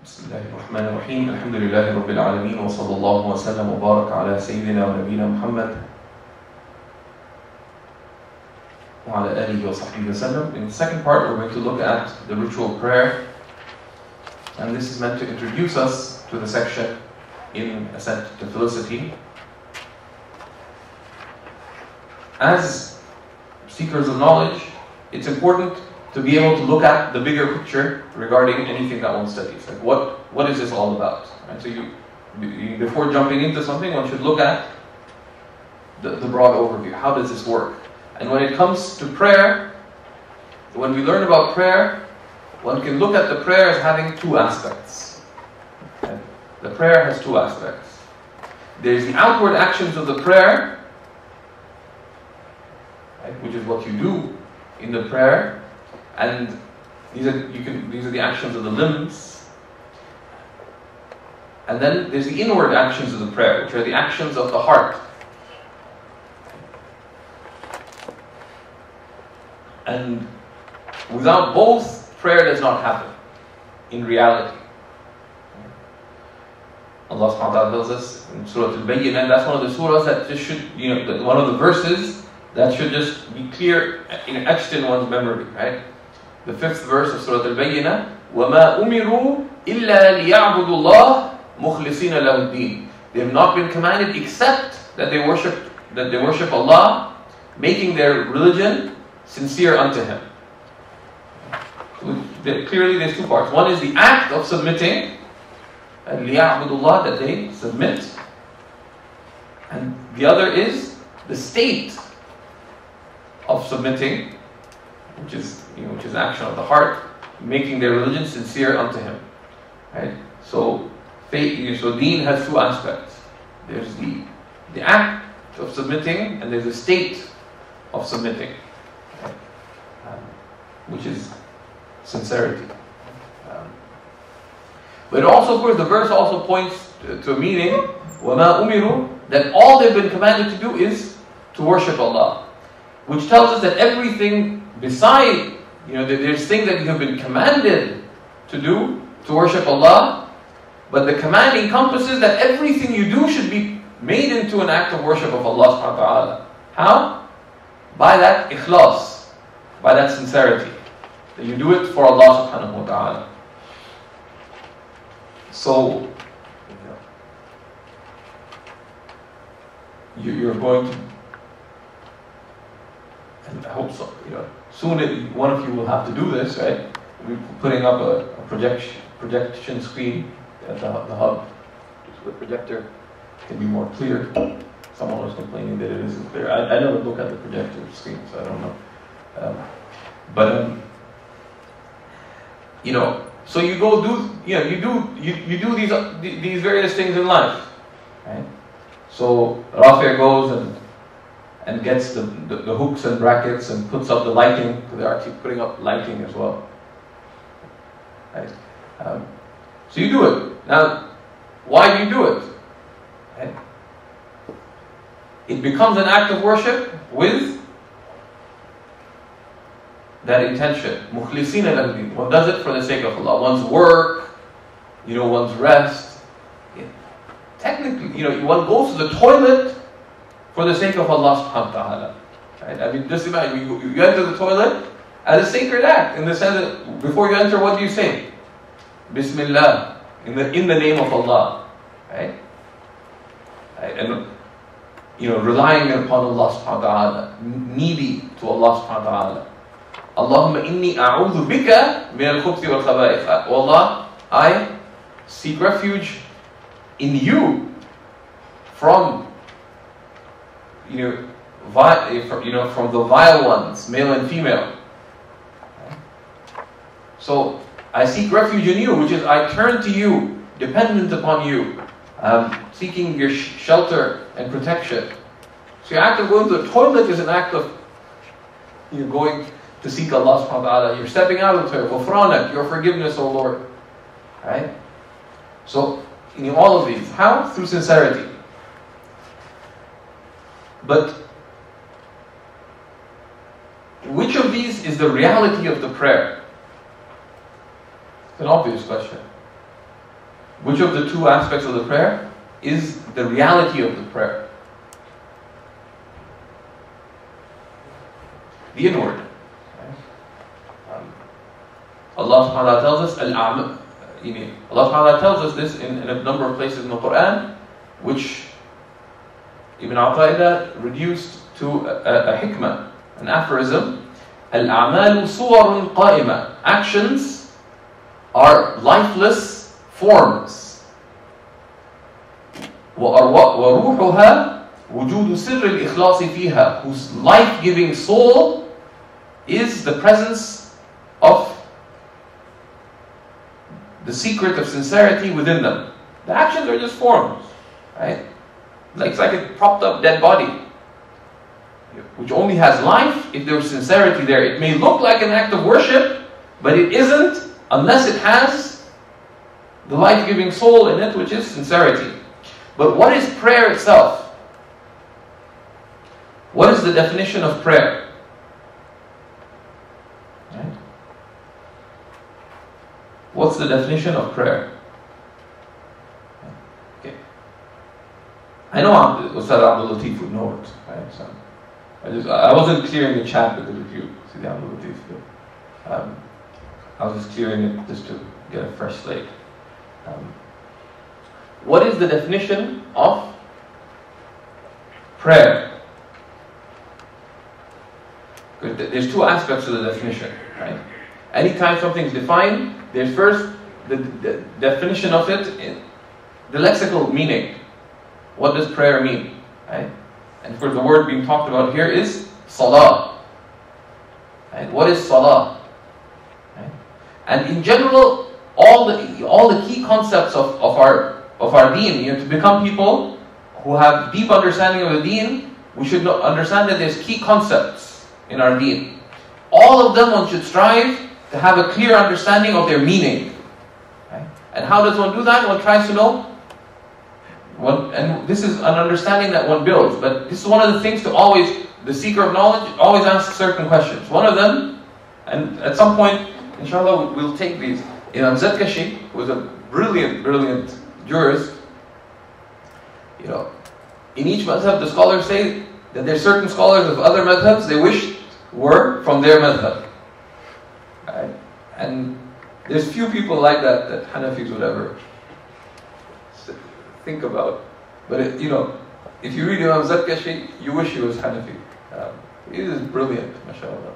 بسم الله الرحمن الرحيم الحمد لله رب العالمين وصلى الله وسلم وبارك على سيدنا ونبينا محمد وعلى آله وصحبه وسلم. In the second part, we're going to look at the ritual prayer, and this is meant to introduce us to the section in Ascent to Felicity. As seekers of knowledge, it's important to be able to look at the bigger picture regarding anything that one studies. Like what is this all about? Right? So you before jumping into something, one should look at the broad overview. How does this work? And when it comes to prayer, when we learn about prayer, one can look at the prayer as having two aspects. Okay? The prayer has two aspects. There's the outward actions of the prayer, right, which is what you do in the prayer, and these are the actions of the limbs. And then there's the inward actions of the prayer, which are the actions of the heart. And without both, prayer does not happen in reality. Allah subhanahu wa ta'ala tells us in Surah Al-Bayyinah, that's one of the surahs that just should, one of the verses that should just be clear, etched in one's memory, right? The 5th verse of Surah Al-Bayyinah, وَمَا أُمِرُوا إِلَّا لِيَعْبُدُوا اللَّهَ مُخْلِصِينَ لَهُ الدِّينَ. They have not been commanded except that they worship Allah, making their religion sincere unto Him. Clearly there's two parts. One is the act of submitting, لِيَعْبُدُوا اللَّهَ, that they submit. And the other is the state of submitting, which is action of the heart, making their religion sincere unto Him. Right? So deen has two aspects. There's the act of submitting, and there's a state of submitting, right? Which is sincerity. But also, of course, the verse also points to a meaning, وَمَا أُمِرُوا, that all they've been commanded to do is to worship Allah. Which tells us that everything beside, there's things that you have been commanded to do, to worship Allah, but the command encompasses that everything you do should be made into an act of worship of Allah subhanahu wa ta'ala. How? By that ikhlas, by that sincerity. That you do it for Allah subhanahu wa ta'ala. So, you're going to, and I hope so, soon one of you will have to do this, right? We're putting up a projection screen at the hub, so the projector can be more clear. Someone was complaining that it isn't clear. I never look at the projector screen, so I don't know. So you go do, you do these various things in life, right? So Rafi goes and gets the hooks and brackets and puts up the lighting, because they're actually putting up lighting as well. Right? So you do it. Now, why do you do it? Right? It becomes an act of worship with that intention. مُخْلِصِينَ لَهُ الدِّينَ. One does it for the sake of Allah. One's work, one's rest. Technically, one goes to the toilet for the sake of Allah subhanahu wa ta'ala. Right? I mean, just imagine, you enter the toilet as a sacred act, in the sense that before you enter, what do you say? Bismillah, in the name of Allah. Right? And relying upon Allah subhanahu wa ta'ala, needy to Allah subhanahu wa ta'ala. Allahumma inni a'udhu bika min al-khubthi wal khaba'ith. Oh Allah, I seek refuge in you from from the vile ones, male and female. So I seek refuge in you, which is I turn to you, dependent upon you, seeking your shelter and protection. So your act of going to the toilet is an act of going to seek Allah subhanahu wa ta'ala. You're stepping out of the toilet, ghufranak, your forgiveness, O Lord. Right? So all of these. How? Through sincerity. But which of these is the reality of the prayer? It's an obvious question. Which of the two aspects of the prayer is the reality of the prayer? The inward. Allah subhanahu wa ta'ala tells us, Allah subhanahu wa ta'ala tells us this in a number of places in the Qur'an, which Ibn Ata'illah reduced to a hikmah, an aphorism. Al-a'malu suwarun qa'ima. Actions are lifeless forms. وَرُوحُهَا وُجُودُ سِرِّ الْإِخْلَاصِ فِيهَا, whose life-giving soul is the presence of the secret of sincerity within them. The actions are just forms, right? It's like a propped up dead body, which only has life if there's sincerity there. It may look like an act of worship, but it isn't unless it has the life-giving soul in it, which is sincerity. But what is prayer itself? What is the definition of prayer? Right? What's the definition of prayer? Okay. I know Ustad Abdul Latif would know it, right? So I wasn't clearing the chat with it if you see the Abdul Latif. I was just clearing it just to get a fresh slate. What is the definition of prayer? There's two aspects to the definition, right? Anytime something is defined, there's first the definition of it, the lexical meaning. What does prayer mean, right? And of course, the word being talked about here is salah. Right? What is salah? Right? And in general, all the key concepts of our deen, to become people who have deep understanding of the deen, we should understand that there's key concepts in our deen. All of them, one should strive to have a clear understanding of their meaning. Right? And how does one do that? One tries to know. And this is an understanding that one builds. But this is one of the things the seeker of knowledge always asks certain questions. One of them, and at some point, inshallah, we'll take these. Imam Zarkashi was a brilliant jurist. In each madhab, the scholars say that there's certain scholars of other madhabs they wished were from their madhab. Right? And there's few people like that Hanafis would ever think about. But if you read Imam Zarkashi, you wish he was Hanafi. He is brilliant, mashallah.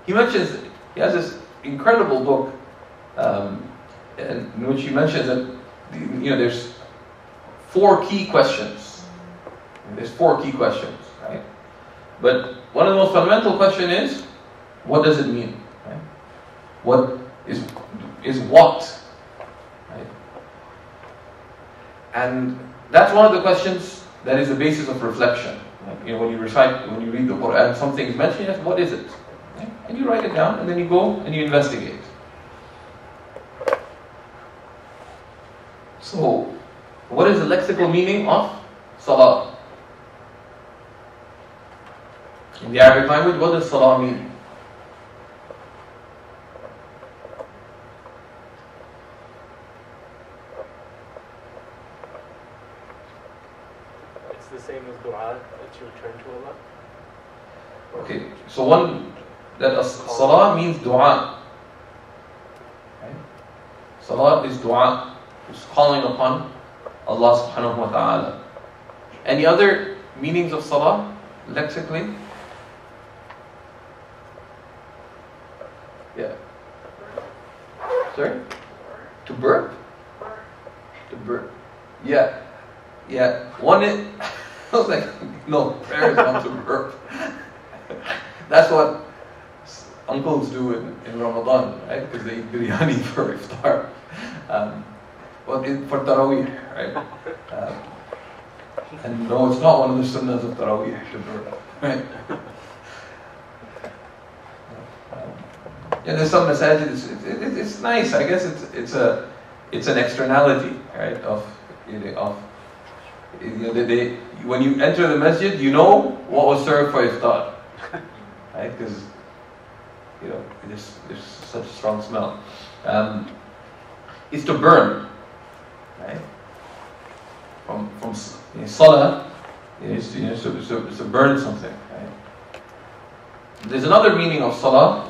He has this incredible book in which he mentions that there's four key questions. There's four key questions, right? But one of the most fundamental questions is, what does it mean? Right? What is what? Right? And that's one of the questions that is the basis of reflection. Like, when you read the Qur'an, something is mentioned, yes, what is it? Right? And you write it down, and then you go and you investigate. So, what is the lexical meaning of salah? In the Arabic language, what does salah mean? It's the same as dua, that you return to Allah. Okay, so salah means dua. Right? Salah is dua. It's calling upon Allah subhanahu wa ta'ala. Any other meanings of salah, lexically? Yeah. Sorry? To burp? To burp. Yeah. One is, I was like, no, prayer is not to burp. That's what uncles do in Ramadan, right? Because they eat biryani for iftar. For Taraweeh, right? And no, it's not one of the sunnas of Taraweeh to burp, right? There's some masajid. It's nice. I guess it's an externality, right? When you enter the masjid, you know what was served for iftar, right? Because there's such a strong smell. is to burn. Right? From salah is to burn something. Right? There's another meaning of salah.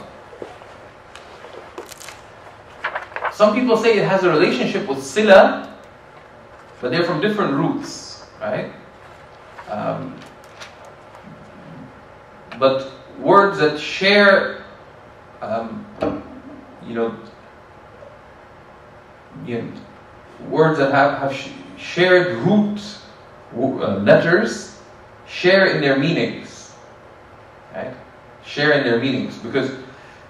Some people say it has a relationship with sila, but they're from different roots, right? But words that share, words that have shared root letters, share in their meanings, right? Share in their meanings, because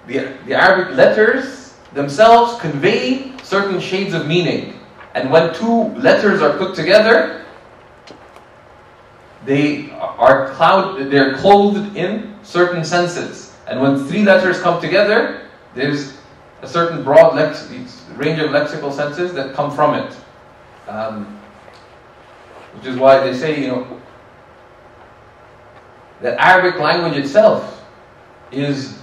the Arabic letters themselves convey certain shades of meaning, and when two letters are put together, they're clothed in certain senses. And when three letters come together, there's a certain broad range of lexical senses that come from it. Which is why they say, that Arabic language itself is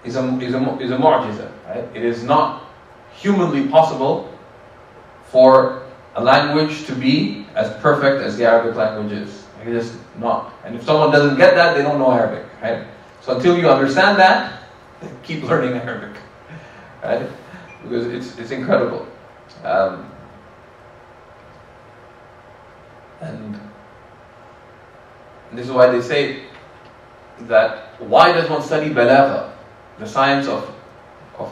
a mu'jiza, right? It is not humanly possible for a language to be as perfect as the Arabic language is. It is not. And if someone doesn't get that, they don't know Arabic, right? So until you understand that, keep learning Arabic, right? Because it's incredible. And this is why they say that why does one study balagha, the science of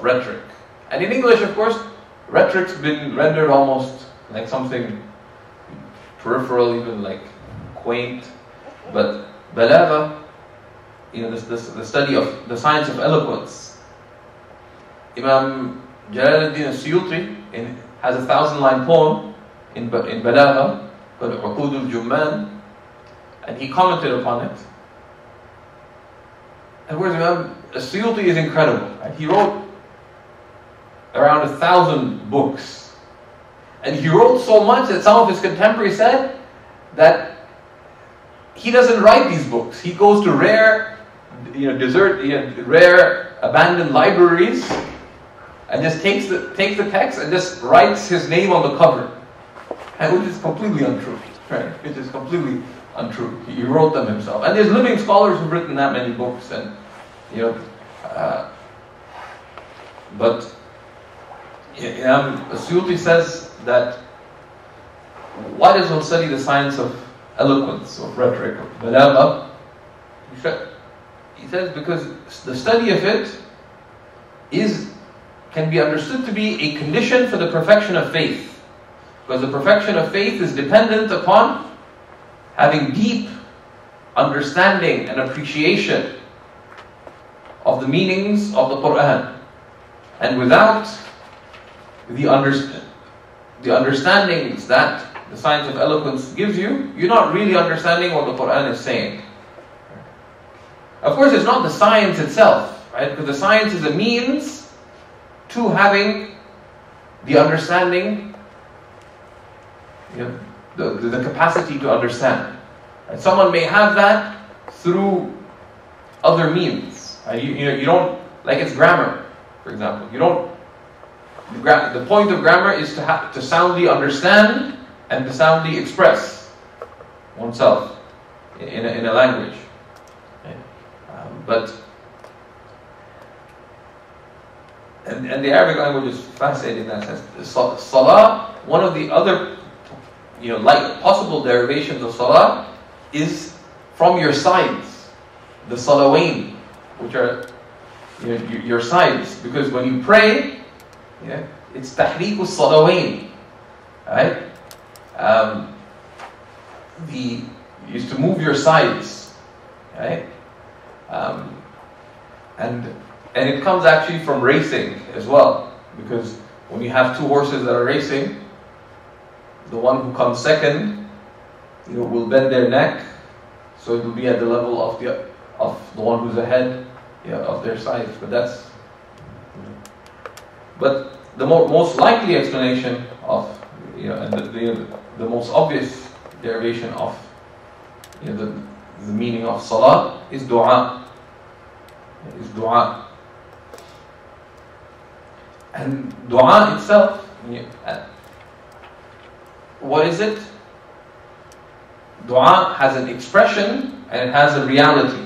rhetoric? And in English, of course, rhetoric's been rendered almost like something peripheral, even like quaint. But balagha, the study of the science of eloquence. Imam Jalaluddin al-Suyuti has a 1,000-line poem in balagha called Uqud al-Jumman, and he commented upon it. And whereas Imam al-Suyuti is incredible, right? He wrote around 1,000 books, and he wrote so much that some of his contemporaries said that he doesn't write these books. He goes to rare abandoned libraries and just takes the text and just writes his name on the cover, and which is completely untrue, right? It is completely untrue. He wrote them himself, and there's living scholars who've written that many books, and but Suyuti says that why does one study the science of eloquence, of rhetoric, of balagha? He says because the study of it can be understood to be a condition for the perfection of faith. Because the perfection of faith is dependent upon having deep understanding and appreciation of the meanings of the Qur'an. And without the understandings that the science of eloquence gives you, you're not really understanding what the Qur'an is saying. Of course, it's not the science itself, right? Because the science is a means to having the understanding, the capacity to understand. Right? Someone may have that through other means. Right? You don't, like it's grammar, for example. The point of grammar is to soundly understand and to soundly express oneself in a language. Right? And the Arabic language is fascinating in that sense. Salah, one of the other like possible derivations of salah is from your sides, the salawain, which are your sides, because when you pray, it's tahriku salawain, right? Is to move your sides, right? And it comes actually from racing as well, because when you have two horses that are racing, the one who comes second, will bend their neck, so it will be at the level of the one who's ahead, of their sides. But the most likely explanation of, and the most obvious derivation of, the meaning of salah is dua. And dua itself, what is it? Dua has an expression and it has a reality.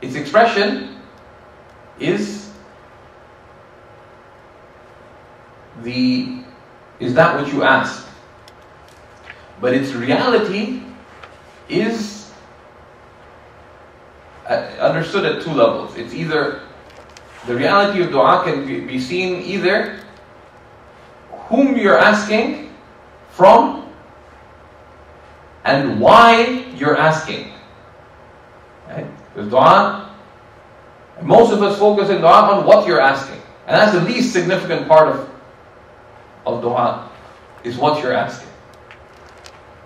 Its expression is that which you ask. But its reality is understood at two levels. It's either, the reality of dua can be seen either whom you're asking from and why you're asking. Right? Because dua, most of us focus in dua on what you're asking. And that's the least significant part of dua, is what you're asking.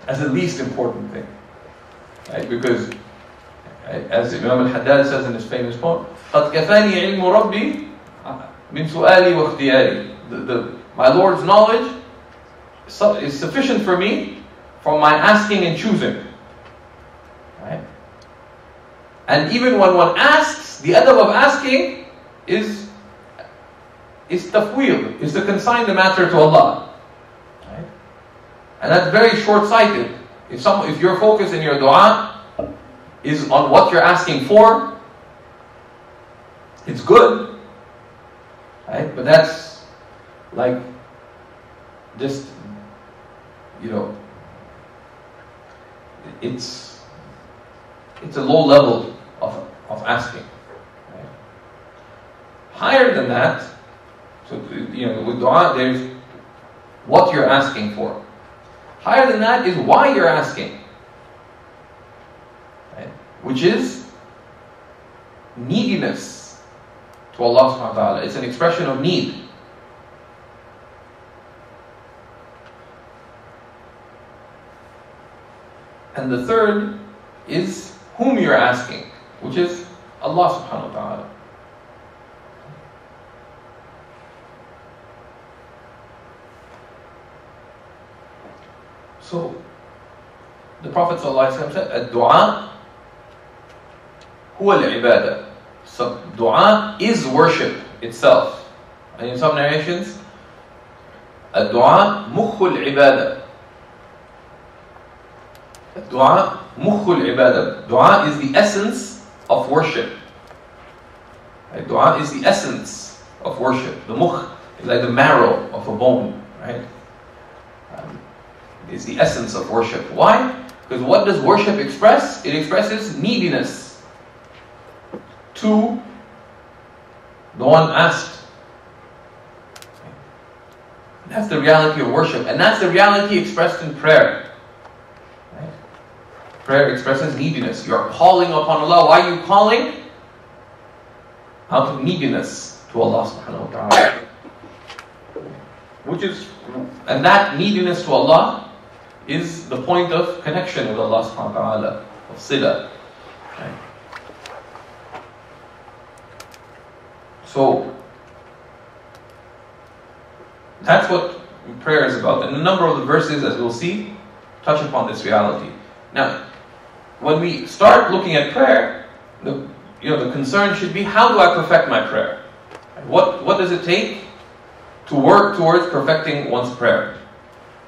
That's the least important thing. Right? Because, right, as Imam al-Haddad says in his famous poem, قَدْ كَفَانِي عِلْمُ رَبِّي مِنْ سُؤَالِي وَاخْتِيَارِي. My Lord's knowledge is sufficient for me from my asking and choosing. Right? And even when one asks, the adab of asking is tafweed, is to consign the matter to Allah. Right? And that's very short-sighted. If your focus in your dua is on what you're asking for, it's good. Right? But that's like just, it's a low level of asking. Right? Higher than that, so with dua there's what you're asking for. Higher than that is why you're asking. Right? Which is neediness to Allah subhanahu wa ta'ala. It's an expression of need. And the third is whom you're asking, which is Allah subhanahu wa ta'ala. So, the Prophet ﷺ said, "Ad-du'a huwa al-ibadah." So, dua is worship itself. And in some narrations, ad-du'a mukhul ibadah. Dua mukhul ibadah. Dua is the essence of worship. Right? Dua is the essence of worship. The mukh is like the marrow of a bone, right? It's the essence of worship. Why? Because what does worship express? It expresses neediness to the one asked. That's the reality of worship, and that's the reality expressed in prayer. Right? Prayer expresses neediness. You are calling upon Allah. Why are you calling? Out of neediness to Allah subhanahu wa ta'ala. And that neediness to Allah is the point of connection with Allah subhanahu wa ta'ala, of sila. Right? So, that's what prayer is about. And a number of the verses, as we'll see, touch upon this reality. Now, when we start looking at prayer, the concern should be, how do I perfect my prayer? What does it take to work towards perfecting one's prayer?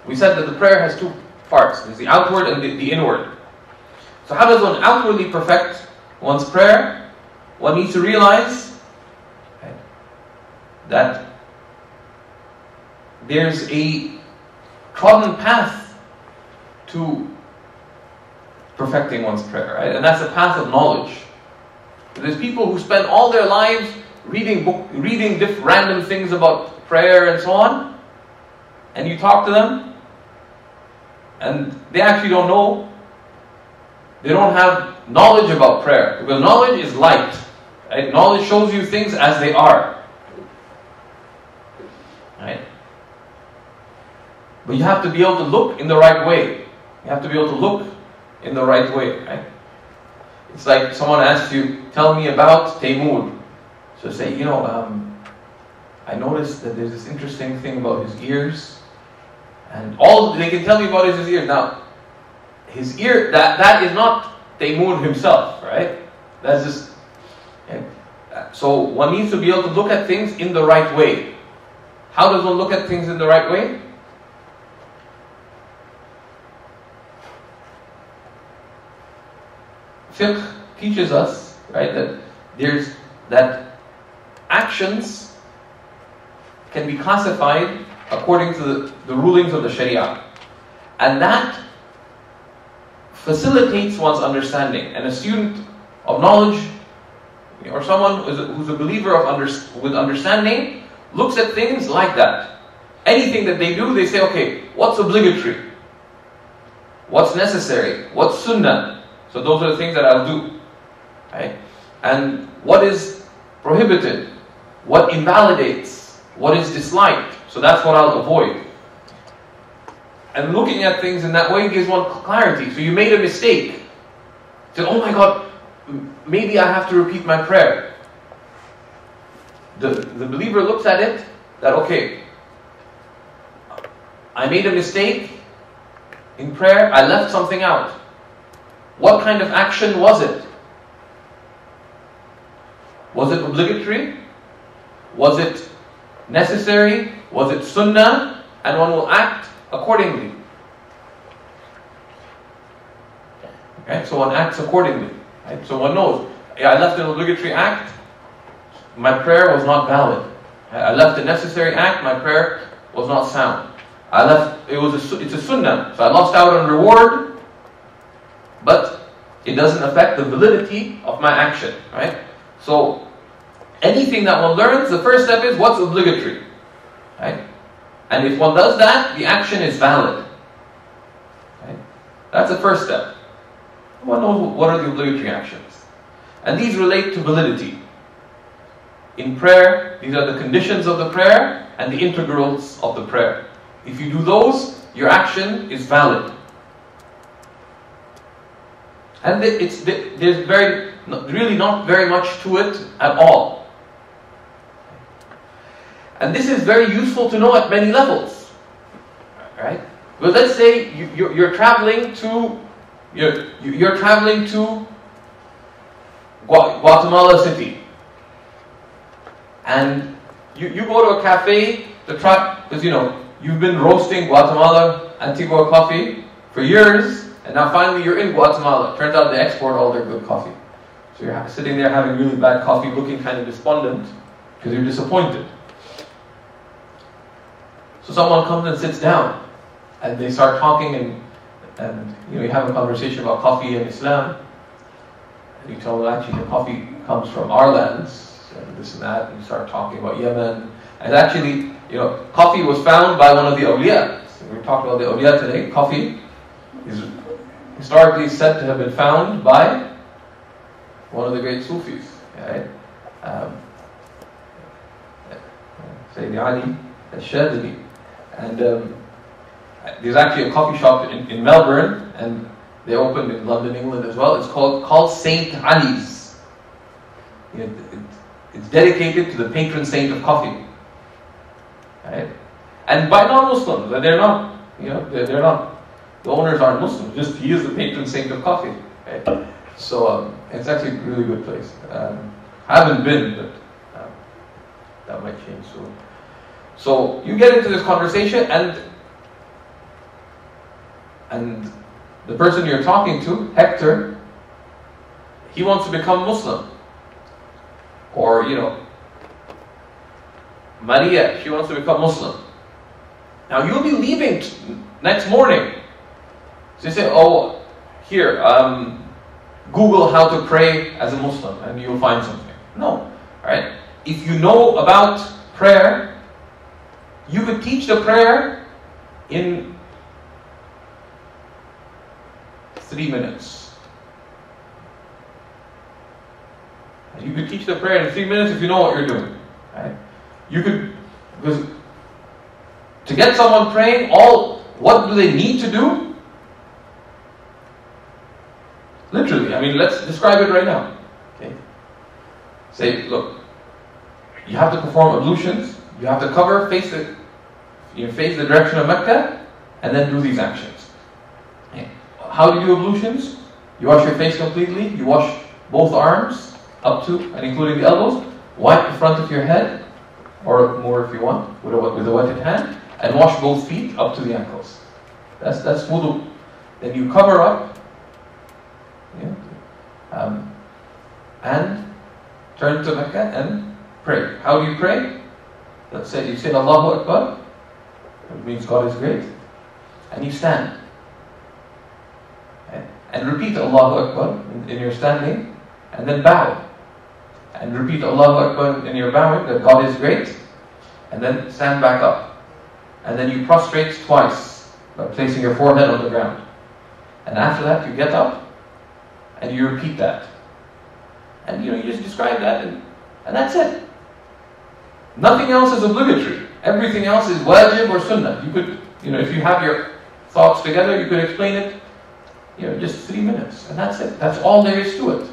We said that the prayer has two parts. There's the outward and the inward. So how does one outwardly perfect one's prayer? One needs to realize that there's a trodden path to perfecting one's prayer, right? And that's the path of knowledge. There's people who spend all their lives reading different random things about prayer and so on, and you talk to them, and they actually don't know. They don't have knowledge about prayer, because knowledge is light. Right? Knowledge shows you things as they are. Right? But you have to be able to look in the right way. You have to be able to look in the right way. Right? It's like someone asks you, tell me about Taymur. So say, I noticed that there's this interesting thing about his ears. And all they can tell you about is his ears. Now, his ear, that is not Taymur himself, right? That's just... So one needs to be able to look at things in the right way. How does one look at things in the right way? Fiqh teaches us, right, that actions can be classified according to the rulings of the Sharia. And that facilitates one's understanding. And a student of knowledge, or someone who's a believer with understanding, looks at things like that. Anything that they do, they say, okay, what's obligatory? What's necessary? What's sunnah? So those are the things that I'll do. Right? And what is prohibited? What invalidates? What is disliked? So that's what I'll avoid. And looking at things in that way gives one clarity. So you made a mistake. Say, oh my God, maybe I have to repeat my prayer. The believer looks at it that, okay, I made a mistake in prayer, I left something out. What kind of action was it? Was it obligatory? Was it necessary? Was it sunnah? And one will act accordingly. Okay, so one acts accordingly. Right? So one knows, I left an obligatory act, my prayer was not valid. I left a necessary act, my prayer was not sound. It's a sunnah, so I lost out on reward, but it doesn't affect the validity of my action. Right? So anything that one learns, the first step is what's obligatory. Right? And if one does that, the action is valid. Right? That's the first step. One knows what are the obligatory actions. And these relate to validity. In prayer, these are the conditions of the prayer and the integrals of the prayer. If you do those, your action is valid. And there's really not very much to it at all. And this is very useful to know at many levels. Right? But let's say you're traveling to Guatemala City, and you go to a cafe to try, because you've been roasting Guatemala Antigua coffee for years, and now finally you're in Guatemala. Turns out they export all their good coffee. So you're sitting there having really bad coffee, looking kind of despondent because you're disappointed. So someone comes and sits down, and they start talking, and you have a conversation about coffee and Islam, and you tell them actually the coffee comes from our lands, and this and that, and you start talking about Yemen. And actually, coffee was found by one of the awliya. So we talked about the awliya today. Coffee is historically said to have been found by one of the great Sufis, right? Sayyid Ali al-Shadili. And there's actually a coffee shop in Melbourne, and they opened in London, England as well. It's called Saint Ali's. It's dedicated to the patron saint of coffee. Right? And by non-Muslims, they're not. They're not. The owners aren't Muslims. Just he is the patron saint of coffee. Right? So it's actually a really good place. I haven't been, but that might change soon. So you get into this conversation, and the person you're talking to, Hector, he wants to become Muslim. Or, Maria, she wants to become Muslim. Now you'll be leaving next morning. So you say, oh, here, Google how to pray as a Muslim, and you'll find something. No, right? If you know about prayer, you could teach the prayer in 3 minutes. You could teach the prayer in 3 minutes if you know what you're doing. Right? You could, because to get someone praying, what do they need to do? Literally, let's describe it right now. Okay? Say, look, you have to perform ablutions. You have to face the direction of Mecca, and then do these actions. Okay. How do you do ablutions? You wash your face completely. You wash both arms up to and including the elbows. Wipe the front of your head. or more if you want, with a wetted hand, and wash both feet up to the ankles. That's wudu. Then you cover up, and turn to Mecca and pray. How do you pray? Let's say you say Allahu Akbar, it means God is great, and you stand. Okay? And repeat Allahu Akbar in your standing, and then bow. And repeat Allahu Akbar in your bowing, that God is great, and then stand back up. And then you prostrate twice by placing your forehead on the ground. And after that you get up and you repeat that. And you just describe that and that's it. Nothing else is obligatory. Everything else is wajib or sunnah. You could, if you have your thoughts together, you could explain it, just 3 minutes. And that's it. That's all there is to it.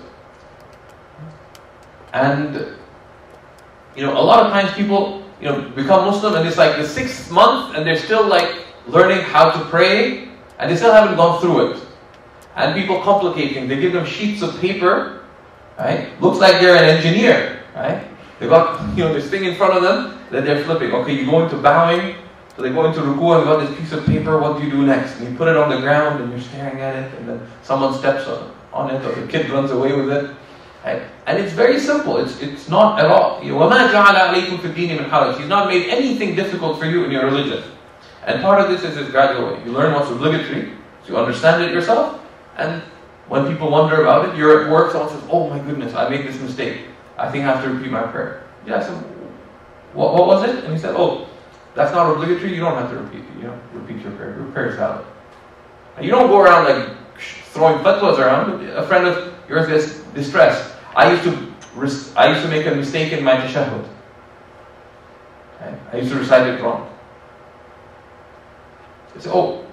And, a lot of times people, become Muslim and it's like the 6th month and they're still like learning how to pray and they still haven't gone through it. And people complicate things. They give them sheets of paper, right? Looks like they're an engineer, right? They've got, this thing in front of them that they're flipping. Okay, you go into bowing, so they go into ruku and they've got this piece of paper, what do you do next? And you put it on the ground and you're staring at it and then someone steps on it or the kid runs away with it. Right? And it's very simple. It's not at all. وَمَا جَعَلَ عَلَيْكُمْ فِي الدِّينِ مِنْ حَرَجٍ. He's not made anything difficult for you in your religion. And part of this is this gradual way. You learn what's obligatory, so you understand it yourself, and when people wonder about it, you're at work, someone says, oh my goodness, I made this mistake. I think I have to repeat my prayer. Yeah, so what was it? And he said, oh, that's not obligatory, you don't have to repeat it. Repeat your prayer. Your prayer is valid. And you don't go around like throwing fatwas around. A friend of yours gets distressed. I used to make a mistake in my tashahhud. Okay? I used to recite it wrong. They say, oh,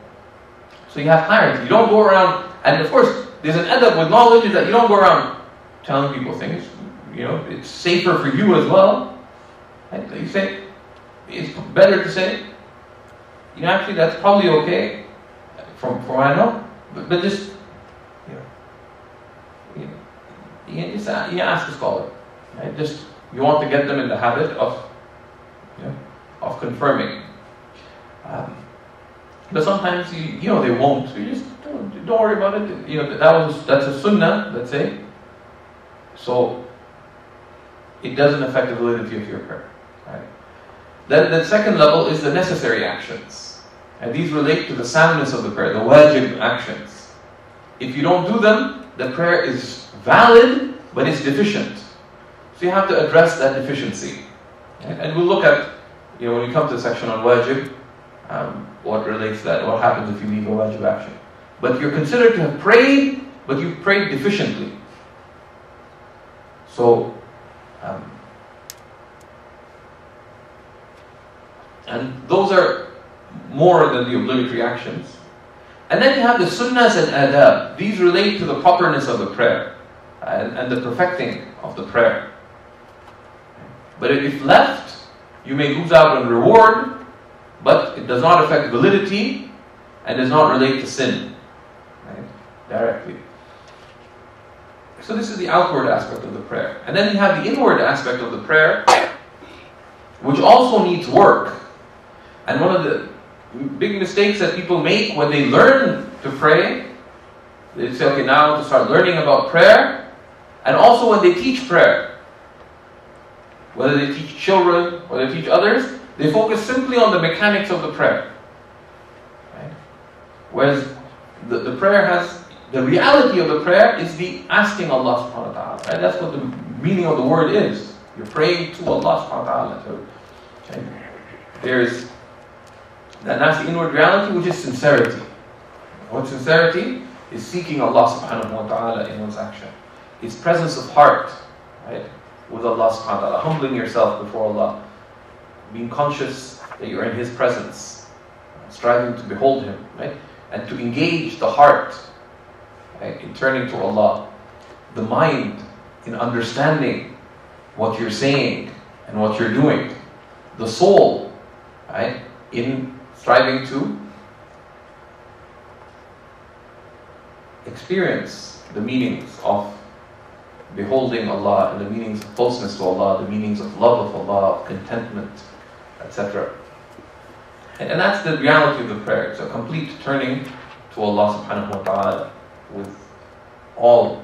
so you have clarity. You don't go around, and of course, there's an adab with knowledge is that you don't go around telling people things. It's safer for you as well. Right? You say, it's better to say, actually that's probably okay, from what I know, but just, you ask a scholar, right? Just you want to get them in the habit of confirming. But sometimes they won't. So you just don't worry about it. That's a sunnah, let's say. So it doesn't affect the validity of your prayer. Right? Then the second level is the necessary actions, and these relate to the soundness of the prayer, the wajib actions. If you don't do them, the prayer is valid, but it's deficient. So you have to address that deficiency. Right? And we'll look at, when we come to the section on wajib, what relates to that, what happens if you leave a wajib action. But you're considered to have prayed, but you prayed deficiently. So, and those are more than the obligatory actions. And then you have the sunnas and adab. These relate to the properness of the prayer and the perfecting of the prayer. But if left, you may lose out on reward, but it does not affect validity and does not relate to sin, right? Directly. So this is the outward aspect of the prayer. And then you have the inward aspect of the prayer, which also needs work. And one of the big mistakes that people make when they learn to pray, they say, okay, now to start learning about prayer, and also when they teach prayer, whether they teach children or they teach others, they focus simply on the mechanics of the prayer. Right? Whereas the prayer has, the reality of the prayer is the asking Allah subhanahu wa ta'ala. Right? That's what the meaning of the word is. You're praying to Allah subhanahu wa ta'ala. Okay? That's the inward reality, which is sincerity. What sincerity is seeking Allah subhanahu wa ta'ala in one's action. It's presence of heart, right, with Allah subhanahu wa ta'ala, humbling yourself before Allah, being conscious that you're in His presence, striving to behold Him, right, and to engage the heart, right, in turning to Allah, the mind in understanding what you're saying and what you're doing, the soul, right, in striving to experience the meanings of beholding Allah, and the meanings of closeness to Allah, the meanings of love of Allah, of contentment, etc. And that's the reality of the prayer. It's a complete turning to Allah subhanahu wa ta'ala with all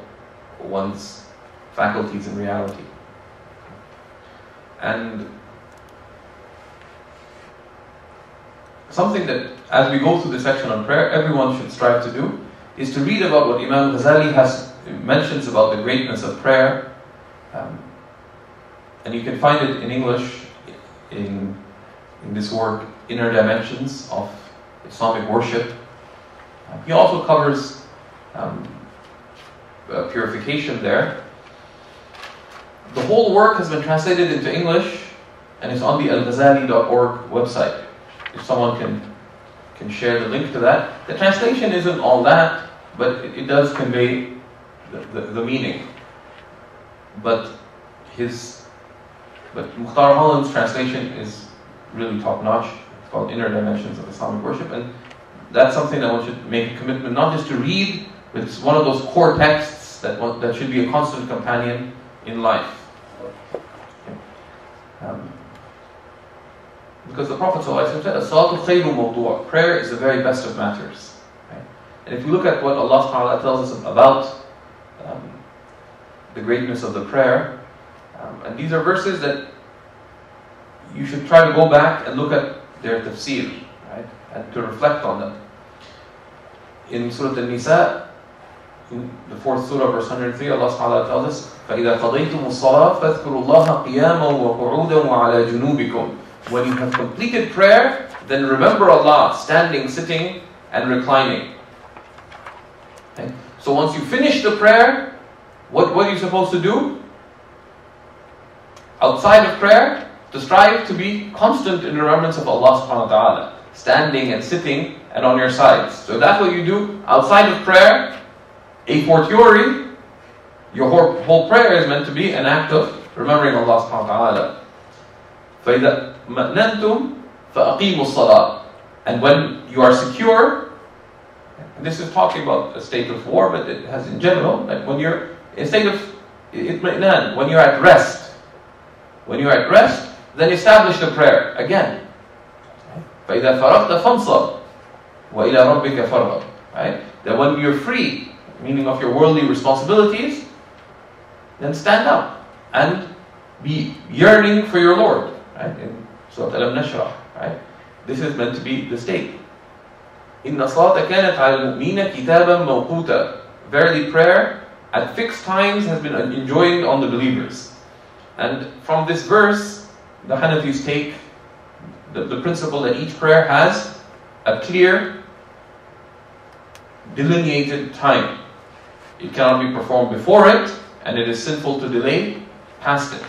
one's faculties in reality. And something that, as we go through the section on prayer, everyone should strive to do, is to read about what Imam Ghazali mentions about the greatness of prayer. And you can find it in English in this work, Inner Dimensions of Islamic Worship. He also covers purification there. The whole work has been translated into English and is on the al-Ghazali.org website. If someone can share the link to that. The translation isn't all that, but it does convey the meaning. But Mukhtar Holland's translation is really top-notch. It's called Inner Dimensions of Islamic Worship, and that's something that one should make a commitment not just to read, but it's one of those core texts that should be a constant companion in life. Because the Prophet ﷺ said, "As-salatu khayru mawdu'." Prayer is the very best of matters. Right? And if you look at what Allah subhanahu wa ta'ala tells us about the greatness of the prayer, and these are verses that you should try to go back and look at their tafsir, right? And to reflect on them. In Surah An-Nisa, in the 4th surah, verse 103, Allah subhanahu wa ta'ala tells us, فَإِذَا قَضَيْتُمُ الصَّلَاةَ فَاذْكُرُوا اللَّهَ قِيَامًا وَقُعُودًا وَعَلَى جُنُوبِكُمْ. When you have completed prayer, then remember Allah standing, sitting, and reclining. Okay? So once you finish the prayer, what are you supposed to do? Outside of prayer, to strive to be constant in remembrance of Allah subhanahu wa ta'ala, standing and sitting and on your sides. So that's what you do outside of prayer. A fortiori, your whole prayer is meant to be an act of remembering Allah subhanahu wa ta'ala. فَإِذَا مَأْنَنْتُمْ فَأَقِيمُوا الصَّلَاةِ. And when you are secure, and this is talking about a state of war, but it has in general, that when you're in a state of itmi'nan, when you're at rest, then establish the prayer again. فَإِذَا فَرَغْتَ فَانْصَبْ وَإِلَى رَبِّكَ فَارْغَبْ. Right? That when you're free, meaning of your worldly responsibilities, then stand up and be yearning for your Lord. Right? In Surah Al-Nashrah. Right? This is meant to be the state. إِنَّ الصَّلَاةَ كَانَتْ عَلَى الْمُؤْمِنِينَ كِتَابًا مَوْقُوتًا. Verily prayer at fixed times has been enjoined on the believers. And from this verse, the Hanafis take the principle that each prayer has a clear, delineated time. It cannot be performed before it, and it is sinful to delay past it.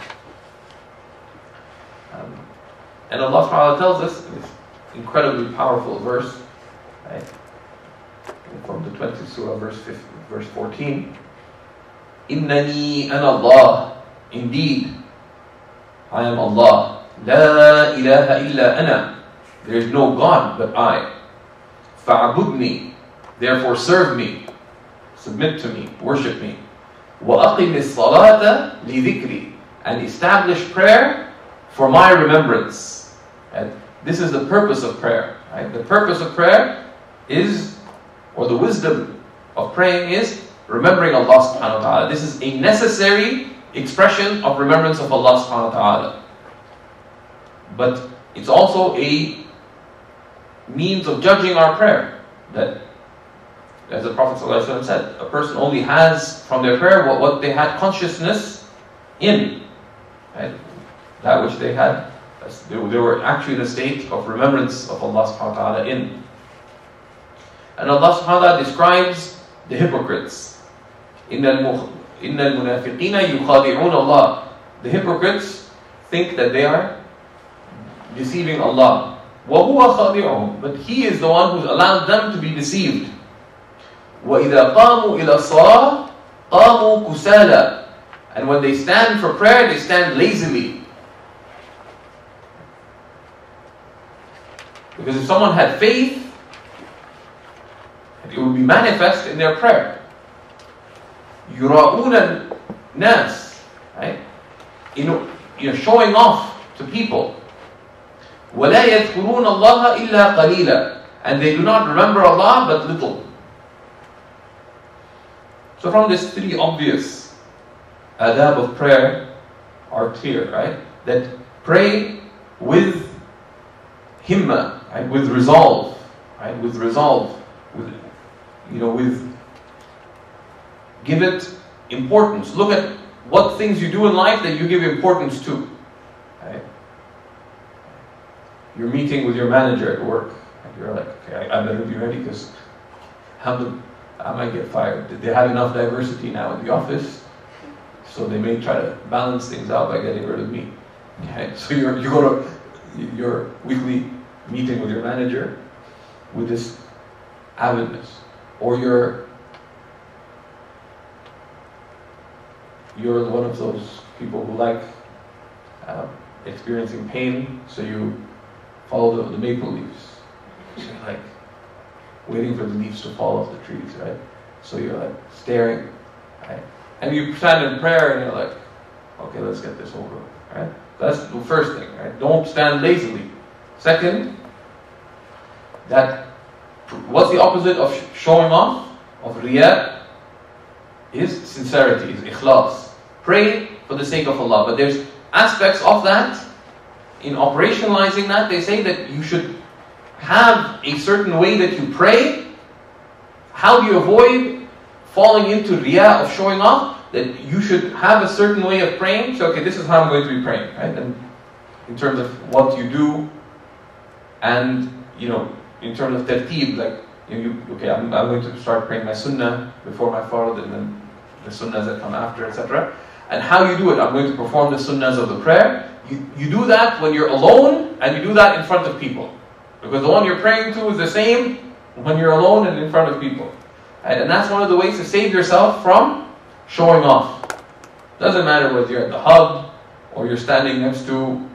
And Allah subhanahu wa ta'ala tells us in this incredibly powerful verse, right, from the 20th surah, verse 14, إِنَّنِي أَنَا اللَّهُ. Indeed, I am Allah. لَا إِلَهَ إِلَّا أَنَا. There is no God but I. فَعْبُدْنِي. Therefore serve me, submit to me, worship me. وَأَقِمِ الصَّلَاةَ لِذِكْرِي. And establish prayer for my remembrance. And this is the purpose of prayer. Right? The purpose of prayer is, or the wisdom of praying is, remembering Allah subhanahu wa ta'ala. This is a necessary expression of remembrance of Allah subhanahu wa ta'ala. But it's also a means of judging our prayer. That, as the Prophet ﷺ said, a person only has from their prayer what they had consciousness in. Right? That which they had, they were actually in a state of remembrance of Allah subhanahu wa ta'ala in. And Allah subhanahu wa ta'ala describes the hypocrites. إِنَّ الْمُنَافِقِينَ يُخَادِعُونَ اللَّهِ. The hypocrites think that they are deceiving Allah. وَهُوَ خَادِعُهُمْ. But He is the one who's allowed them to be deceived. وَإِذَا قَامُوا إِلَى الصَّلَاةِ قَامُوا كُسَالًا. And when they stand for prayer, they stand lazily. Because if someone had faith, it would be manifest in their prayer. يُرَاءُونَ nas, right? Showing off to people. وَلَا يَذْكُرُونَ اللَّهَ إِلَّا قَلِيلًا, and they do not remember Allah but little. So from these three obvious adab of prayer are clear, right? That pray with himma, right? With resolve, right? With resolve, with give it importance. Look at what things you do in life that you give importance to, right? You're meeting with your manager at work, and you're like, okay, I better be ready because I might get fired. They have enough diversity now in the office, so they may try to balance things out by getting rid of me. Okay? So you go to your weekly meeting with your manager with this avidness, or you're one of those people who like experiencing pain, so you follow the maple leaves. So you're like waiting for the leaves to fall off the trees, right? So you're like staring, right? And you stand in prayer and you're like, okay, let's get this over, right? That's the first thing, right? Don't stand lazily. Second, what's the opposite of showing off, of riya? Is sincerity, is ikhlas. Pray for the sake of Allah. But there's aspects of that. In operationalizing that, they say that you should have a certain way that you pray. How do you avoid falling into riya of showing off? That you should have a certain way of praying. So, okay, this is how I'm going to be praying, right? And in terms of what you do, and in terms of tarteeb, like I'm going to start praying my sunnah before my fard, and then the sunnas that come after, etc. And how you do it, I'm going to perform the sunnas of the prayer. You do that when you're alone, and you do that in front of people. Because the one you're praying to is the same when you're alone and in front of people. And that's one of the ways to save yourself from showing off. Doesn't matter whether you're at the hub, or you're standing next to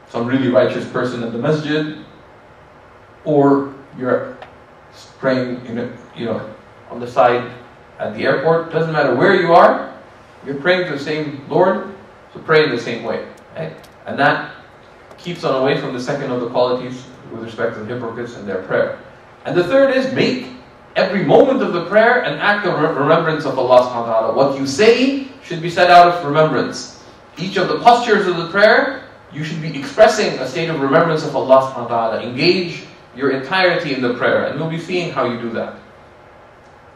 some really righteous person at the masjid, or you're praying on the side at the airport. Doesn't matter where you are, you're praying to the same Lord, so pray in the same way. Right? And that keeps on away from the second of the qualities with respect to the hypocrites and their prayer. And the third is make every moment of the prayer an act of remembrance of Allah subhanahu wa ta'ala. What you say should be said out of remembrance. Each of the postures of the prayer, you should be expressing a state of remembrance of Allah subhanahu wa ta'ala. Engage your entirety in the prayer, and we'll be seeing how you do that.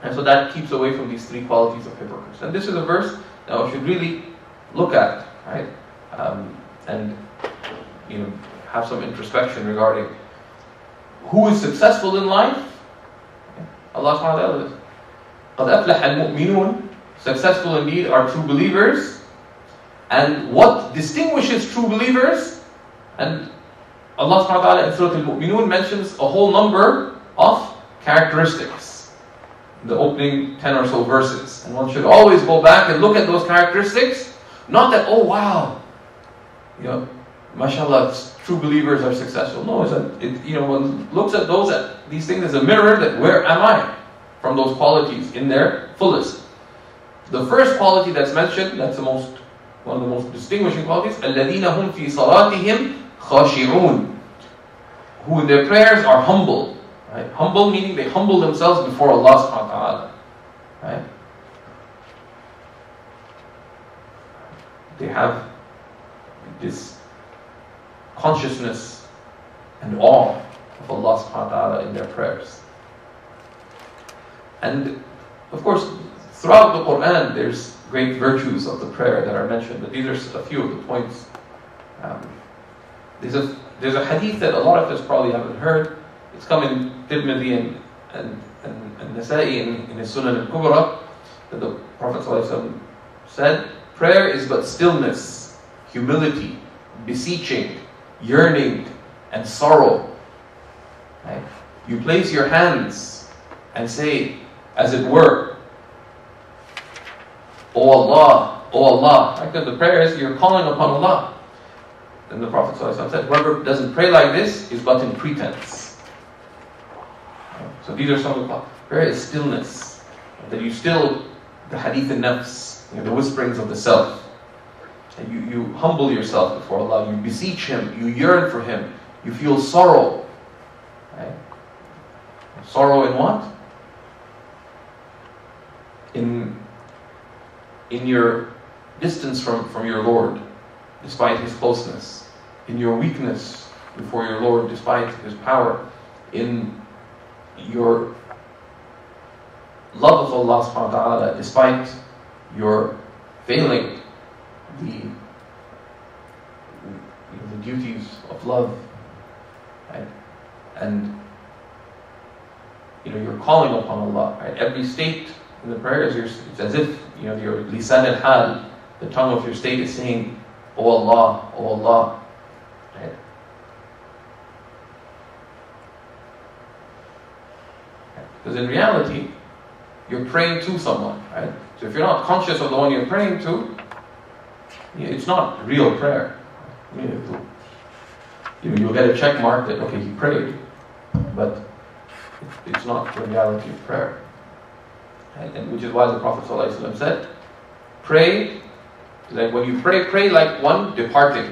And so that keeps away from these three qualities of hypocrites. And this is a verse that we should really look at, right? And have some introspection regarding who is successful in life. Allah subhanahu wa ta'ala says, قَدْ أَفْلَحَ الْمُؤْمِنُونَ, successful indeed are true believers. And what distinguishes true believers? And Allah subhanahu wa ta'ala in Surah Al-Mu'minun mentions a whole number of characteristics in the opening 10 or so verses. And one should always go back and look at those characteristics. Not that, oh wow, mashallah, true believers are successful. No, one looks at these things as a mirror, that where am I from those qualities in their fullest. The first quality that's mentioned, that's one of the most distinguishing qualities, الَّذِينَ هُمْ فِي صَلَاتِهِمْ خَاشِعُونَ, who in their prayers are humble. Right? Humble meaning they humble themselves before Allah subhanahu wa ta'ala. Right? They have this consciousness and awe of Allah subhanahu wa ta'ala in their prayers. And of course, throughout the Qur'an, there's great virtues of the prayer that are mentioned, but these are a few of the points. There's a hadith that a lot of us probably haven't heard. It's come in Tirmidhi and Nasa'i in his Sunan al-Kubra, that the Prophet ﷺ said, prayer is but stillness, humility, beseeching, yearning, and sorrow. Right? You place your hands and say, as it were, O Allah, O Allah. Right? Because the prayer is you're calling upon Allah. Then the Prophet ﷺ said, whoever doesn't pray like this is but in pretense. Right? So these are some of the prayer is stillness. That you still the hadith al-nafs. the whisperings of the self. And you humble yourself before Allah, you beseech Him, you yearn for Him, you feel sorrow. Right? Sorrow in what? In your distance from your Lord, despite His closeness. In your weakness before your Lord, despite His power. In your love of Allah subhanahu wa ta'ala, despite your failing the duties of love. Right? And you're calling upon Allah. Right? Every state in the prayers, it's as if your lisan al-hal, the tongue of your state, is saying, "Oh Allah, oh Allah." Right? Because in reality, you're praying to someone, right? So if you're not conscious of the one you're praying to, it's not real prayer. You'll get a check mark that, okay, he prayed, but it's not the reality of prayer. Right? And which is why the Prophet ﷺ said, pray, like when you pray like one departing.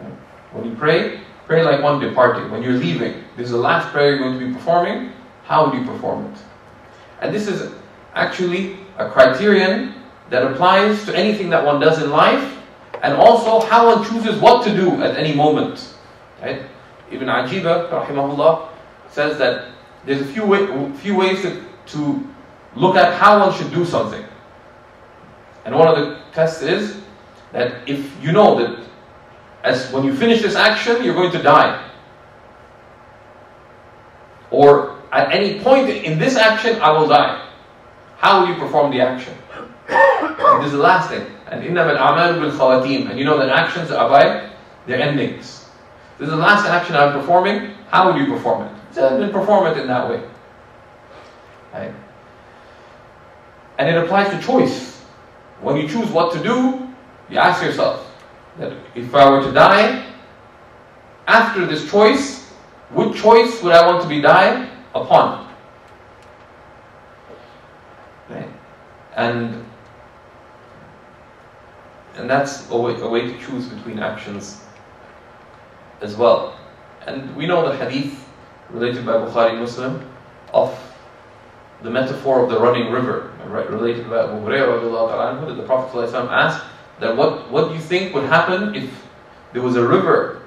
Right? When you pray like one departing. When you're leaving, this is the last prayer you're going to be performing, how would you perform it? And this is actually a criterion that applies to anything that one does in life, and also how one chooses what to do at any moment. Right? Ibn Ajiba, rahimahullah, says that there's a few ways to look at how one should do something. And one of the tests is that if you know that when you finish this action, you're going to die, or at any point in this action, I will die, how will you perform the action? And this is the last thing. And إِنَّمَا الْأَعْمَالُ بِالْخَوَاتِيمِ. And you know that actions are by their endings. This is the last action I'm performing. How will you perform it? Then perform it in that way. Right? And it applies to choice. When you choose what to do, you ask yourself that if I were to die, after this choice, which choice would I want to be died upon? Right? And that's a way to choose between actions as well. And we know the hadith related by Bukhari Muslim of the metaphor of the running river, right? Related by Abu Hurairah, that the Prophet ﷺ asked that what do you think would happen if there was a river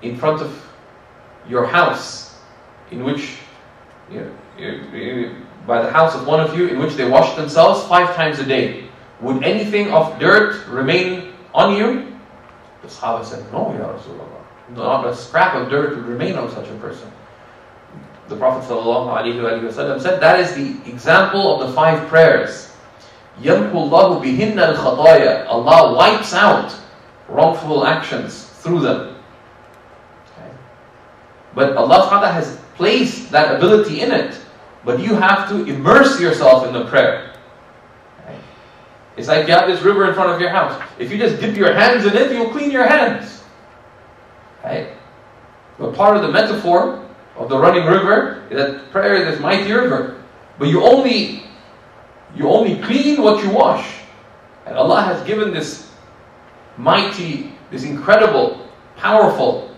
in front of your house, in which by the house of one of you, in which they wash themselves 5 times a day? Would anything of dirt remain on you? The Sahaba said, no, Ya Rasulullah. Not a scrap of dirt would remain on such a person. The Prophet ﷺ said, that is the example of the 5 prayers. يَمْحُ اللَّهُ بِهِنَّ الْخَطَايَا. Allah wipes out wrongful actions through them. Okay. But Allah SWT has placed that ability in it. But you have to immerse yourself in the prayer. It's like you have this river in front of your house. If you just dip your hands in it, you'll clean your hands. Right? But part of the metaphor of the running river is that prayer is this mighty river. But you only clean what you wash. And Allah has given this mighty, this incredible, powerful,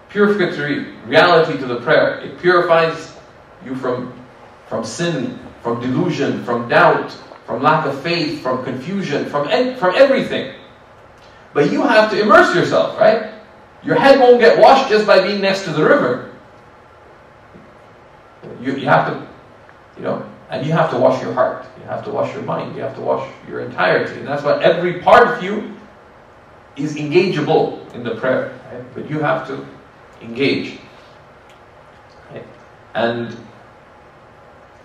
purificatory reality to the prayer. It purifies you from sin, from delusion, from doubt, from lack of faith, from confusion, from everything. But you have to immerse yourself, right? Your head won't get washed just by being next to the river. You have to, and you have to wash your heart. You have to wash your mind. You have to wash your entirety. And that's why every part of you is engageable in the prayer. Right? But you have to engage. Right? And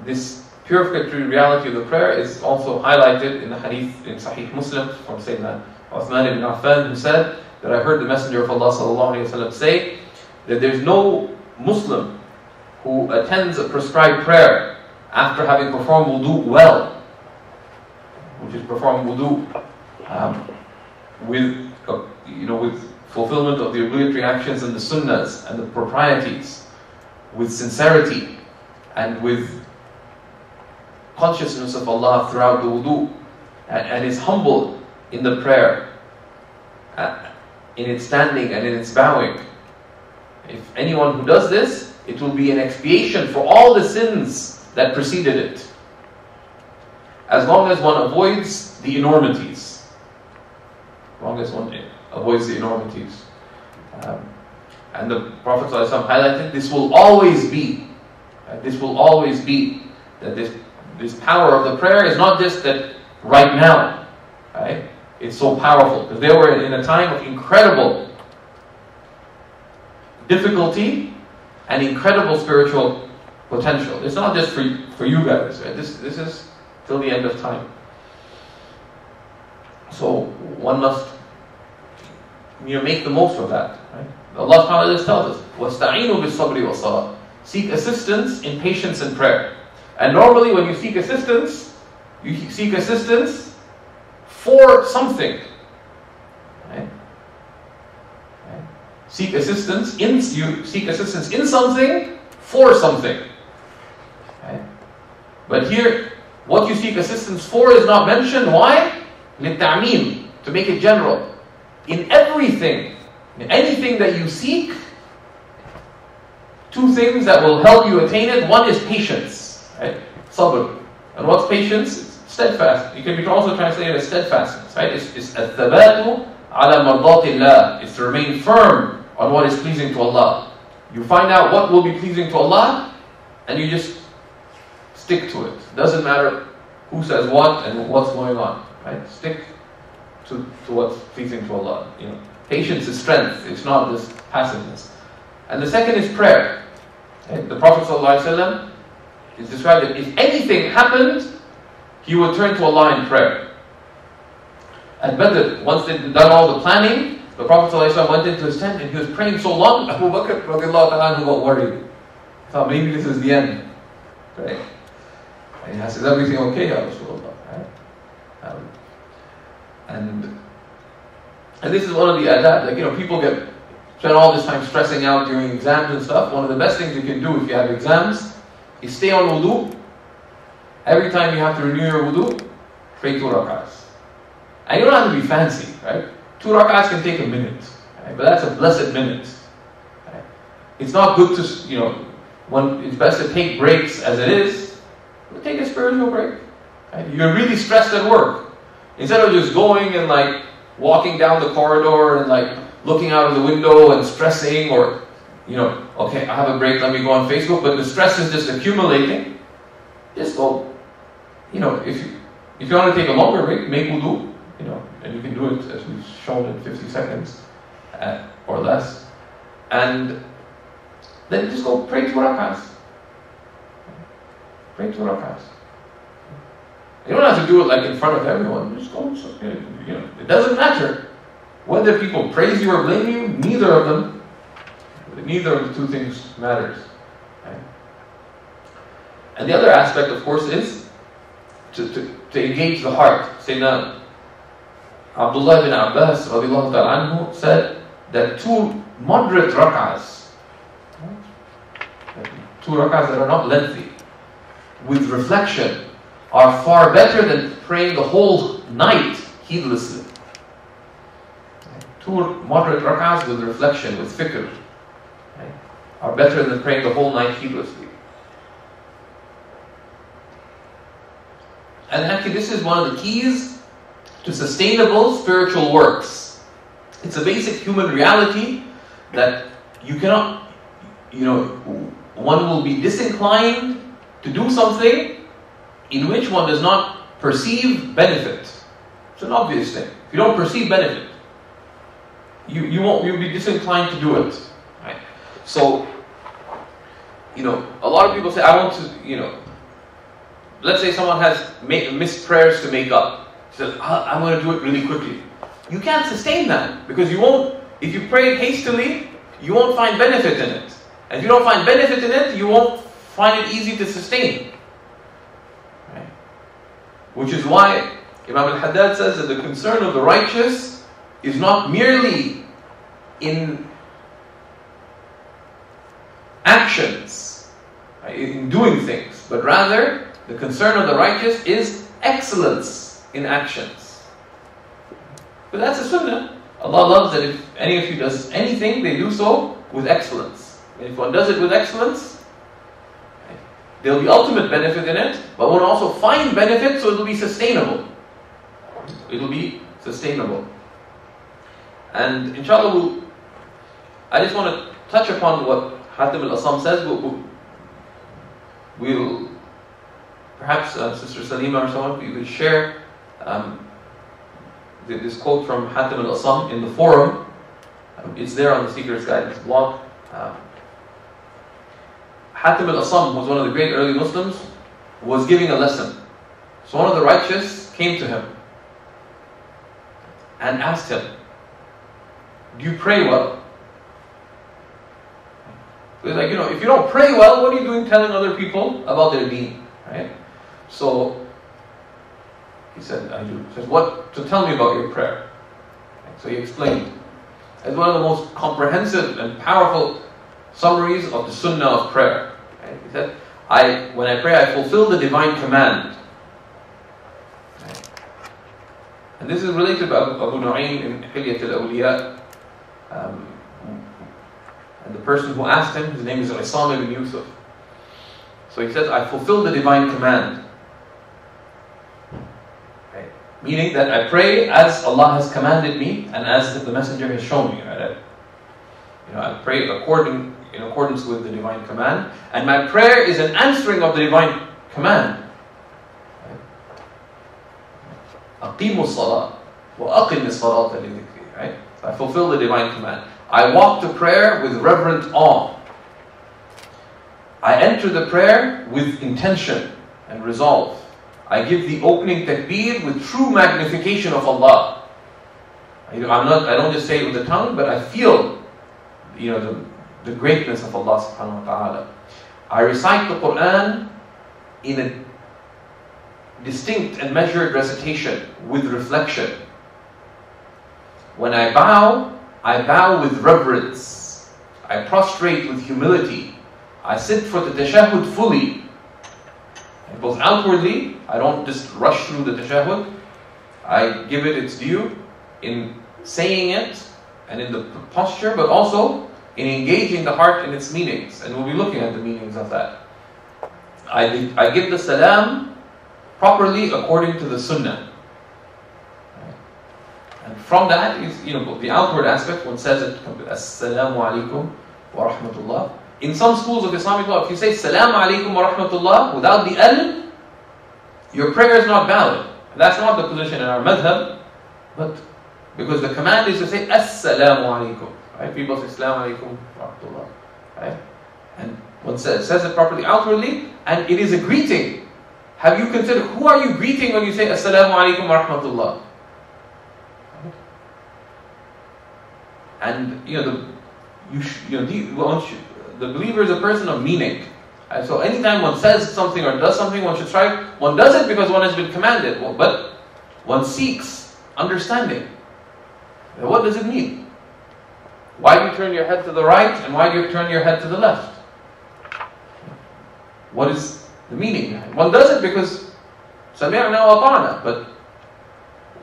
this purificatory reality of the prayer is also highlighted in the hadith in Sahih Muslim from Sayyidina Uthman ibn Affan, who said that I heard the Messenger of Allah ﷺ say that there's no Muslim who attends a prescribed prayer after having performed wudu well, which is perform wudu with fulfillment of the obligatory actions and the sunnas and the proprieties, with sincerity and with consciousness of Allah throughout the wudu, and is humble in the prayer, in its standing and in its bowing. If anyone who does this, it will be an expiation for all the sins that preceded it, as long as one avoids the enormities. As long as one avoids the enormities. And the Prophet ﷺ highlighted, this will always be. This will always be. That this power of the prayer is not just that right now. Right? It's so powerful. Because they were in a time of incredible difficulty and incredible spiritual potential. It's not just for you guys. Right? This is till the end of time. So one must make the most of that. Right? Allah subhanahu wa ta'ala tells us, وَاسْتَعِينُوا بِالصَّبْرِ وَالصَّلَاةِ. Seek assistance in patience and prayer. And normally when you seek assistance for something. Right? Seek assistance in something for something. Right? But here, what you seek assistance for is not mentioned. Why? لِلتَّعْمِيم, to make it general. In everything, in anything that you seek, two things that will help you attain it. One is patience, right? Sabr. And what's patience? It's steadfast. You can also translate it as steadfastness, right? It's al-thabatu ala mardatillah. It's to remain firm on what is pleasing to Allah. You find out what will be pleasing to Allah, and you just stick to it. Doesn't matter who says what and what's going on, right? Stick to what's pleasing to Allah. Patience is strength. It's not just passiveness. And the second is prayer. Right? The Prophet ﷺ is described that if anything happened, he would turn to Allah in prayer. At Badr, once they'd done all the planning, the Prophet ﷺ went into his tent and he was praying so long, Abu Bakr radiallahu ta'ala got worried. He thought maybe this is the end. Right? And he asked, is everything okay, Ya Rasulullah? Right? And this is one of the adab. People spend all this time stressing out during exams and stuff. One of the best things you can do if you have exams is stay on wudu. Every time you have to renew your wudu, pray 2 rak'ahs. And you don't have to be fancy, right? 2 rak'ahs can take a minute, right? But that's a blessed minute. Right? It's not good to, it's best to take breaks as it is, but take a spiritual break. Right? You're really stressed at work. Instead of just going and walking down the corridor and looking out of the window and stressing, or okay, I have a break, let me go on Facebook, but the stress is just accumulating. Just go, if you want to take a longer break, make wudu, and you can do it as we've shown in 50 seconds or less, and then just go pray 2 rak'ahs. Pray 2 rak'ahs. You don't have to do it in front of everyone. Just go. It doesn't matter whether people praise you or blame you. Neither of the two things matters. Right? And the other aspect, of course, is to engage the heart. Sayyidina Abdullah ibn Abbas radiallahu ta'ala anhu said that 2 moderate rak'ahs, 2 rak'ahs that are not lengthy, with reflection, are far better than praying the whole night heedlessly. 2 moderate rak'ahs with reflection, with fikr, right, are better than praying the whole night heedlessly. And actually this is one of the keys to sustainable spiritual works. It's a basic human reality that you cannot, one will be disinclined to do something in which one does not perceive benefit. It's an obvious thing. If you don't perceive benefit, you'll be disinclined to do it. Right? So, a lot of people say, I want to, let's say someone has missed prayers to make up. He says, I'm going to do it really quickly. You can't sustain that, because if you pray hastily, you won't find benefit in it. And if you don't find benefit in it, you won't find it easy to sustain. Which is why Imam al-Haddad says that the concern of the righteous is not merely in actions, in doing things, but rather The concern of the righteous is excellence in actions. But that's a sunnah. Allah loves that if any of you does anything, they do so with excellence. And if one does it with excellence, there will be ultimate benefit in it, but one also find benefit, so it will be sustainable. It will be sustainable. And inshallah, I just want to touch upon what Hatim al-Asamm says. We'll perhaps Sister Salima or someone, we will share this quote from Hatim al-Asamm in the forum. It's there on the Seeker's Guidance blog. Hatim al-Asamm was one of the great early Muslims, was giving a lesson. So one of the righteous came to him and asked him, do you pray well? So he's like, if you don't pray well, what are you doing telling other people about their deen? Right? So he said, I do. He says, what? So tell me about your prayer. So he explained. It's one of the most comprehensive and powerful summaries of the sunnah of prayer. Right? He said, when I pray, I fulfill the divine command. Right? And this is related to Abu Nu'aym in Hilyat al-Awliya. And the person who asked him, his name is al-Asamm ibn Yusuf. So he says, I fulfill the divine command. Right? Meaning that I pray as Allah has commanded me and as the Messenger has shown me. Right? I pray in accordance with the divine command, and my prayer is an answering of the divine command. Aqimu salat wa aqim as-salata li dhikri. Right? I fulfill the divine command. I walk to prayer with reverent awe. I enter the prayer with intention and resolve. I give the opening takbir with true magnification of Allah. I don't just say it with the tongue, but I feel, the greatness of Allah subhanahu wa ta'ala. I recite the Qur'an in a distinct and measured recitation with reflection. When I bow with reverence. I prostrate with humility. I sit for the tashahhud fully. And both outwardly, I don't just rush through the tashahhud. I give it its due in saying it and in the posture, but also in engaging the heart in its meanings. And we'll be looking at the meanings of that. I give the salam properly according to the sunnah. And from that is, the outward aspect, one says it, Assalamu alaikum wa rahmatullah. In some schools of Islamic law, if you say Salaam alaikum wa rahmatullah without the al, your prayer is not valid. And that's not the position in our madhab, but because the command is to say Assalamu alaikum. Right? People say Assalamu alaikum wa rahmatullah. Right? And one says it properly outwardly, and it is a greeting. Have you considered, who are you greeting when you say Assalamu alaikum wa rahmatullah? And the believer is a person of meaning. And so anytime one says something or does something, one should try. One does it because one has been commanded, but one seeks understanding. What does it mean? Why do you turn your head to the right and why do you turn your head to the left? What is the meaning behind it? One does it because sami'na wa ata'na, but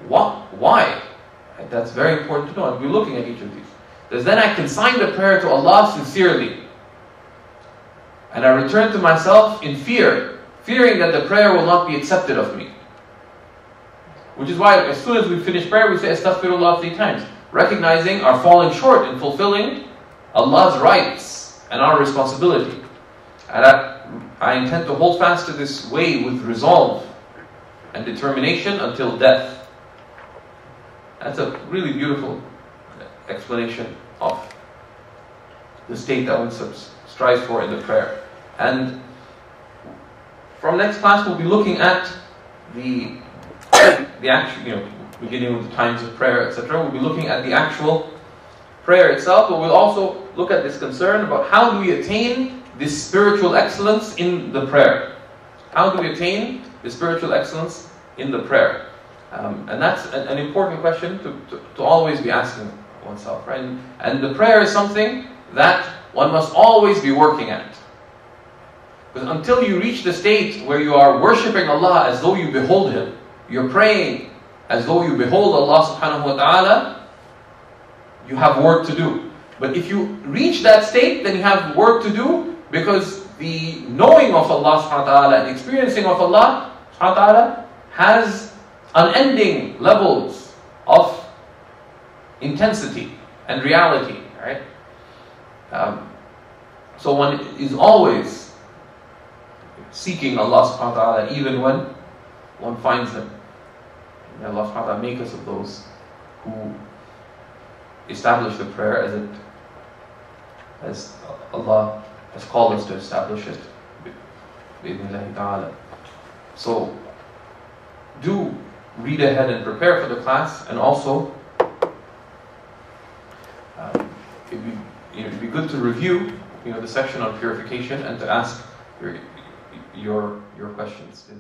why? That's very important to know. I'll be looking at each of these. Because then I consign the prayer to Allah sincerely. And I return to myself in fear, fearing that the prayer will not be accepted of me. Which is why as soon as we finish prayer, we say Astaghfirullah 3 times, recognizing our falling short in fulfilling Allah's rights and our responsibility. And I intend to hold fast to this way with resolve and determination until death. That's a really beautiful explanation of the state that one strives for in the prayer. And from next class, we'll be looking at the actual, beginning with the times of prayer, etc. We'll be looking at the actual prayer itself, but we'll also look at this concern about how do we attain this spiritual excellence in the prayer. How do we attain the spiritual excellence in the prayer? And that's an important question to always be asking oneself, right? And the prayer is something that one must always be working at. Because until you reach the state where you are worshipping Allah as though you behold Him, you're praying as though you behold Allah subhanahu wa ta'ala, you have work to do. But if you reach that state, then you have work to do, because the knowing of Allah subhanahu wa ta'ala and experiencing of Allah subhanahu wa ta'ala has unending levels of intensity and reality, right? So one is always seeking Allah subhanahu wa ta'ala even when one finds Him. May Allah subhanahu wa ta'ala make us of those who establish the prayer as Allah has called us to establish it. Bi-idhnillahi ta'ala. So do read ahead and prepare for the class, and also it'd be good to review the section on purification and to ask your questions.